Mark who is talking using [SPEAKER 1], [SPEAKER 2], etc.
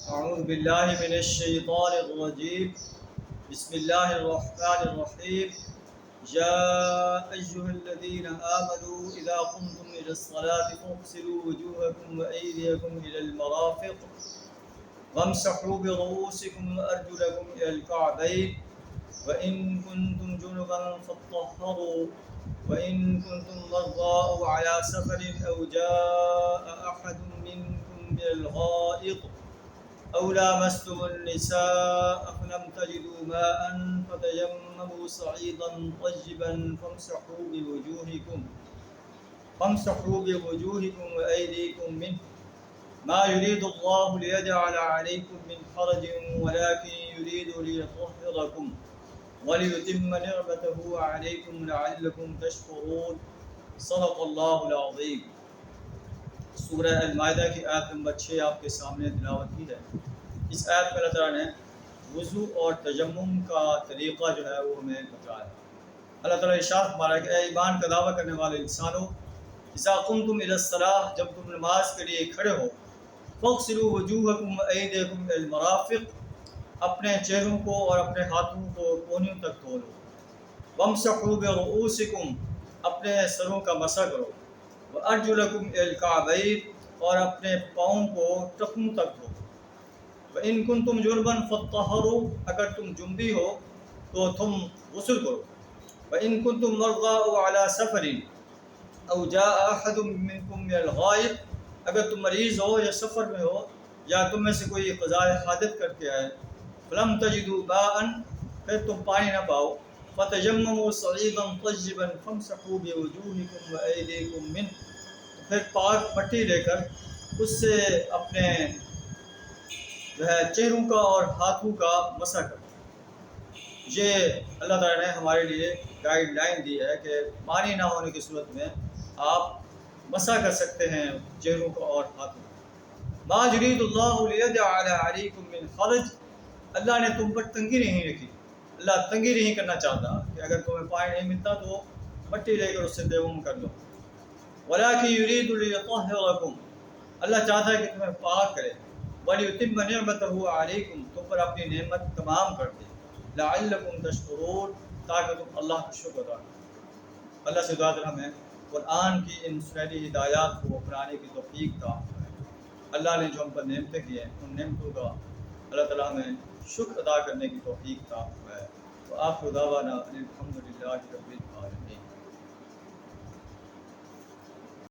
[SPEAKER 1] أعوذ بالله من الشيطان الرجيم. بسم الله الرحمن الرحيم. يا أيها الذين آمنوا إذا قمتم إلى الصلاة فاغسلوا وجوهكم وأيديكم إلى المرافق وامسحوا برؤوسكم وأرجلكم إلى الكعبين وإن كنتم جنبا فاطهروا وإن كنتم مرضى أو على سفر أو جاء أحد منكم من الغائط أو لامستم النساء فلم تجدوا ماء فتيمموا صعيدا طيبا فامسحوا بوجوهكم وأيديكم منه ما يريد الله ليجعل عليكم من حرج ولكن يريد ليطهركم وليتم نعمته عليكم لعلكم تشكرون. صدق اللہ العظیم. سورہ المائدہ کی آیت نمبر 6 آپ کے سامنے تلاوت کی ہے. اس آیت میں اللہ تعالیٰ نے وضو اور تیمم کا طریقہ جو ہے وہ ہمیں بتایا. اللہ تعالیٰ ارشاد فرمایا کہ اے ایمان کا دعویٰ کرنے والے انسانوں، اذا قمتم الی الصلاۃ، جب تم نماز کے لیے کھڑے ہو، فاغسلوا وجوہکم وایدیکم الی المرافق، اپنے چہروں کو اور اپنے ہاتھوں کو کونیوں تک دھو لو. وامسحوا برؤوسکم، اپنے سروں کا مسح کرو. وارجلکم الی الکعبین، اور اپنے پاؤں کو ٹخنوں تک دھو. وان کنتم جنبا فطہروا، اگر تم جنبی ہو تو تم غسل کرو. وان کنتم مرضی او علی سفر او جاء احد منکم من الغائط، اگر تم مریض ہو یا سفر میں ہو یا تم میں سے کوئی قضاء حاجت کر کے آئے، فلم تجدوا ماء، پھر تم پانی نہ پاؤ، فتیمموا صعیدا طیبا فامسحوا بوجوہکم وایدیکم منہ، پھر پاک مٹی لے کر اس سے اپنے جو ہے چہروں کا اور ہاتھوں کا مسح کرو. یہ اللہ تعالیٰ نے ہمارے لیے گائیڈ لائن دی ہے کہ پانی نہ ہونے کی صورت میں آپ مسح کر سکتے ہیں چہروں کا اور ہاتھوں کا. ما یرید اللہ لیجعل علیکم من حرج، اللہ نے تم پر تنگی نہیں رکھی. اللہ تنگی نہیں کرنا چاہتا کہ اگر تمہیں پانی نہیں ملتا تو مٹی لے کر اس سے تیمم کر لو. ولکن یرید لیطہرکم، اللہ چاہتا ہے کہ تمہیں پاک کرے. ولیتم نعمتہ علیکم، تم پر اپنی نعمت تمام کر دے. لعلکم تشکرون، تاکہ تم اللہ کا شکر ادا کرو. اللہ سے دعا ہمیں قرآن کی ان سنہری ہدایات کو اپنانے کی توفیق عطا فرمائے. اللہ نے جو ہم پر نعمتیں کی ہیں ان نعمتوں کا اللہ تعالیٰ ہمیں شکر ادا کرنے کی توفیق عطا فرمائے. وآخر دعوانا ان الحمد للہ رب العالمین.